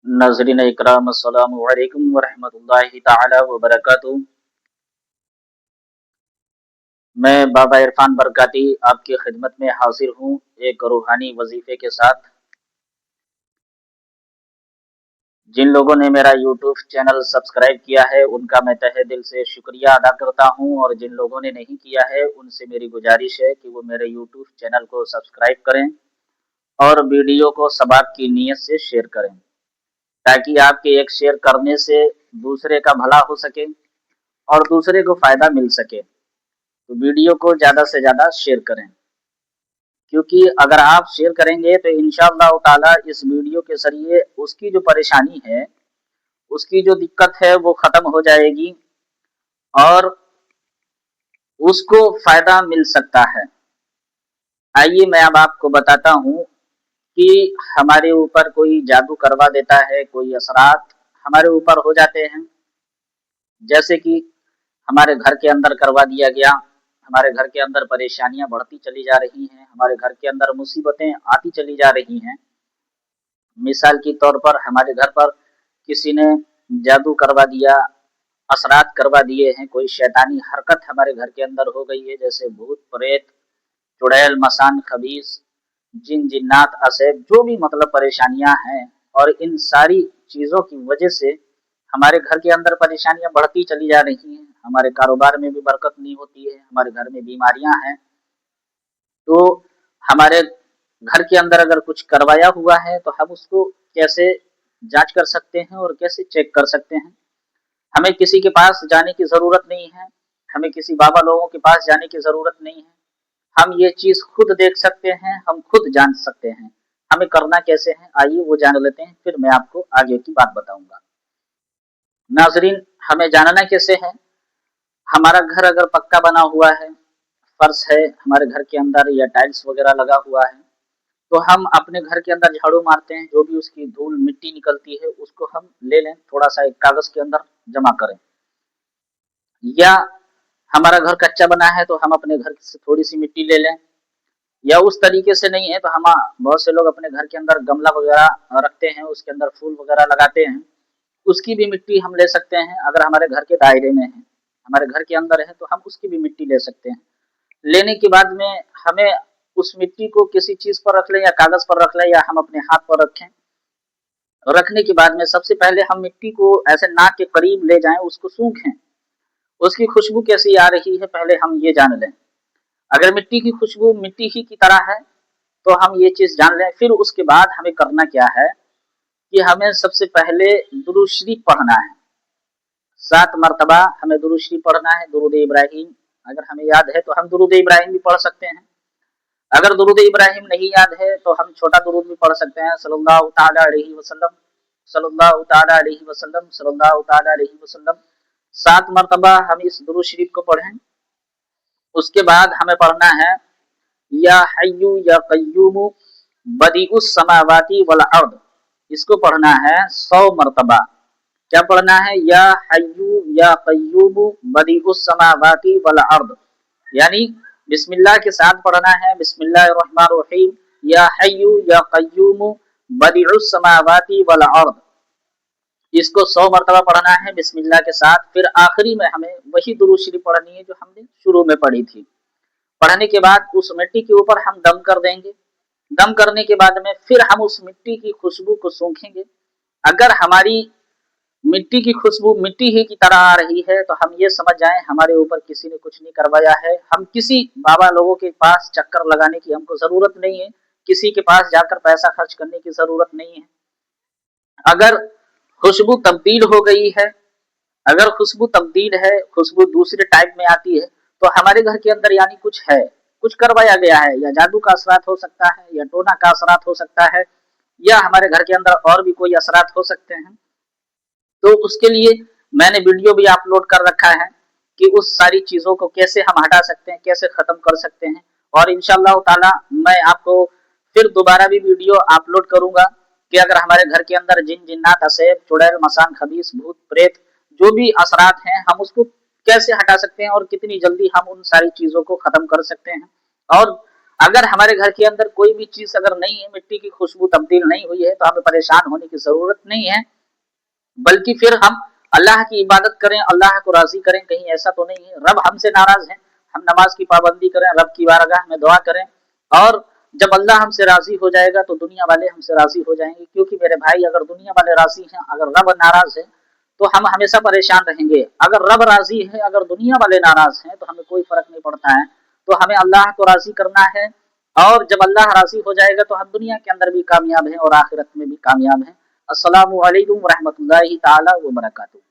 नाज़रीन इकराम अस्सलामु अलैकुम वरहमतुल्लाहि ताला वबरकातुहू। मैं बाबा इरफान बरकाती आपकी खिदमत में हाजिर हूँ एक रूहानी वजीफे के साथ। जिन लोगों ने मेरा यूट्यूब चैनल सब्सक्राइब किया है उनका मैं तहे दिल से शुक्रिया अदा करता हूँ, और जिन लोगों ने नहीं किया है उनसे मेरी गुजारिश है कि वो मेरे यूट्यूब चैनल को सब्सक्राइब करें और वीडियो को सवाब की नीयत से शेयर करें, ताकि आपके एक शेयर करने से दूसरे का भला हो सके और दूसरे को फ़ायदा मिल सके। तो वीडियो को ज़्यादा से ज़्यादा शेयर करें, क्योंकि अगर आप शेयर करेंगे तो इंशाअल्लाह ताला इस वीडियो के ज़रिए उसकी जो परेशानी है, उसकी जो दिक्कत है वो ख़त्म हो जाएगी और उसको फ़ायदा मिल सकता है। आइए मैं अब आपको बताता हूँ कि हमारे ऊपर कोई जादू करवा देता है, कोई असरात हमारे ऊपर हो जाते हैं। जैसे कि हमारे घर के अंदर करवा दिया गया, हमारे घर के अंदर परेशानियां बढ़ती चली जा रही हैं, हमारे घर के अंदर मुसीबतें आती चली जा रही हैं। मिसाल के तौर पर हमारे घर पर किसी ने जादू करवा दिया, असरात करवा दिए हैं, कोई शैतानी हरकत हमारे घर के अंदर हो गई है, जैसे भूत प्रेत, चुड़ैल मसान खबीस, जिन जिन्नात असेब, जो भी मतलब परेशानियां हैं, और इन सारी चीज़ों की वजह से हमारे घर के अंदर परेशानियां बढ़ती चली जा रही हैं। हमारे कारोबार में भी बरकत नहीं होती है, हमारे घर में बीमारियां हैं। तो हमारे घर के अंदर अगर कुछ करवाया हुआ है तो हम उसको कैसे जांच कर सकते हैं और कैसे चेक कर सकते हैं। हमें किसी के पास जाने की ज़रूरत नहीं है, हमें किसी बाबा लोगों के पास जाने की ज़रूरत नहीं है। हम ये चीज़ खुद देख सकते हैं, हम खुद जान सकते हैं। हमें करना कैसे है, आइए वो जान लेते हैं, फिर मैं आपको आगे की बात बताऊंगा। नाजरीन, हमें जानना कैसे है। हमारा घर अगर पक्का बना हुआ है, फर्श है हमारे घर के अंदर या टाइल्स वगैरह लगा हुआ है, तो हम अपने घर के अंदर झाड़ू मारते हैं, जो भी उसकी धूल मिट्टी निकलती है उसको हम ले लें, थोड़ा सा एक कागज के अंदर जमा करें। या हमारा घर कच्चा बना है तो हम अपने घर से थोड़ी सी मिट्टी ले लें, या उस तरीके से नहीं है तो हम बहुत से लोग अपने घर के अंदर गमला वगैरह रखते हैं, उसके अंदर फूल वगैरह लगाते हैं, उसकी भी मिट्टी हम ले सकते हैं। अगर हमारे घर के दायरे में है, हमारे घर के अंदर है, तो हम उसकी भी मिट्टी ले सकते हैं। लेने के बाद में हमें उस मिट्टी को किसी चीज पर रख लें, या कागज पर रख लें, या हम अपने हाथ पर रखें। रखने के बाद में सबसे पहले हम मिट्टी को ऐसे नाक के करीब ले जाएं, उसको सूंघें, उसकी खुशबू कैसी आ रही है पहले हम ये जान लें। अगर मिट्टी की खुशबू मिट्टी ही की तरह है तो हम ये चीज जान लें। फिर उसके बाद हमें करना क्या है कि हमें सबसे पहले दुरूद शरीफ पढ़ना है। 7 मरतबा हमें दुरूद शरीफ पढ़ना है, दुरूद इब्राहिम। अगर हमें याद है तो हम दुरूद इब्राहिम भी पढ़ सकते हैं। अगर दुरूद इब्राहिम नहीं याद है तो हम छोटा दुरूद भी पढ़ सकते हैं, सल्लल्लाहु ताला अलैहि वसल्लम, सल्लल्लाहु ताला अलैहि वसल्लम, सल्लल्लाहु ताला अलैहि वसल्लम। 7 मरतबा हम इस दुरूद शरीफ को पढ़ें। उसके बाद हमें पढ़ना है या हय्यु या कय्यूम बदीउस समावाति वल अर्द। इसको पढ़ना है 100 मरतबा। क्या पढ़ना है? या हय्यु या कय्यूम बदीउस समावाति वल अर्द, यानी बिस्मिल्लाह के साथ पढ़ना है, बिस्मिल्लाहिर्रहमानिर्रहीम, या हय्यु या कय्यूम बदीउस समावाति वल अर्द। इसको 100 मरतबा पढ़ना है बिस्मिल्लाह के साथ। फिर आखिरी में हमें वही दुरूद शरीफ पढ़नी है जो हमने शुरू में पढ़ी थी। पढ़ने के बाद उस मिट्टी के ऊपर हम दम कर देंगे। दम करने के बाद में फिर हम उस मिट्टी की खुशबू को सूंघेंगे। अगर हमारी मिट्टी की खुशबू मिट्टी ही की तरह आ रही है तो हम ये समझ जाएं हमारे ऊपर किसी ने कुछ नहीं करवाया है। हम किसी बाबा लोगों के पास चक्कर लगाने की हमको जरूरत नहीं है, किसी के पास जाकर पैसा खर्च करने की जरूरत नहीं है। अगर खुशबू तब्दील हो गई है, अगर खुशबू तब्दील है, खुशबू दूसरे टाइप में आती है, तो हमारे घर के अंदर यानी कुछ है, कुछ करवाया गया है, या जादू का असरात हो सकता है, या टोना का असरात हो सकता है, या हमारे घर के अंदर और भी कोई असरात हो सकते हैं। तो उसके लिए मैंने वीडियो भी अपलोड कर रखा है कि उस सारी चीज़ों को कैसे हम हटा सकते हैं, कैसे ख़त्म कर सकते हैं। और इंशाअल्लाह ताला मैं आपको फिर दोबारा भी वीडियो अपलोड करूंगा कि अगर हमारे घर के अंदर जिन जिन्नात असेब चुड़ैल मसान खबीस भूत प्रेत जो भी असरात हैं हम उसको कैसे हटा सकते हैं और कितनी जल्दी हम उन सारी चीज़ों को ख़त्म कर सकते हैं। और अगर हमारे घर के अंदर कोई भी चीज अगर नहीं है, मिट्टी की खुशबू तब्दील नहीं हुई है, तो हमें परेशान होने की जरूरत नहीं है, बल्कि फिर हम अल्लाह की इबादत करें, अल्लाह को राजी करें। कहीं ऐसा तो नहीं है रब हमसे नाराज है, हम नमाज की पाबंदी करें, रब की बारगाह में दुआ करें, और जब अल्लाह हमसे राजी हो जाएगा तो दुनिया वाले हमसे राजी हो जाएंगे। क्योंकि मेरे भाई, अगर दुनिया वाले राजी हैं, अगर रब नाराज है, तो हम हमेशा परेशान रहेंगे। अगर रब राजी है, अगर दुनिया वाले नाराज हैं, तो हमें कोई फर्क नहीं पड़ता है। तो हमें अल्लाह को राजी करना है, और जब अल्लाह राजी हो जाएगा तो हम दुनिया के अंदर भी कामयाब हैं और आखिरत में भी कामयाब हैं। अस्सलामु अलैकुम व रहमतुल्लाहि ताला व बरकातुहू।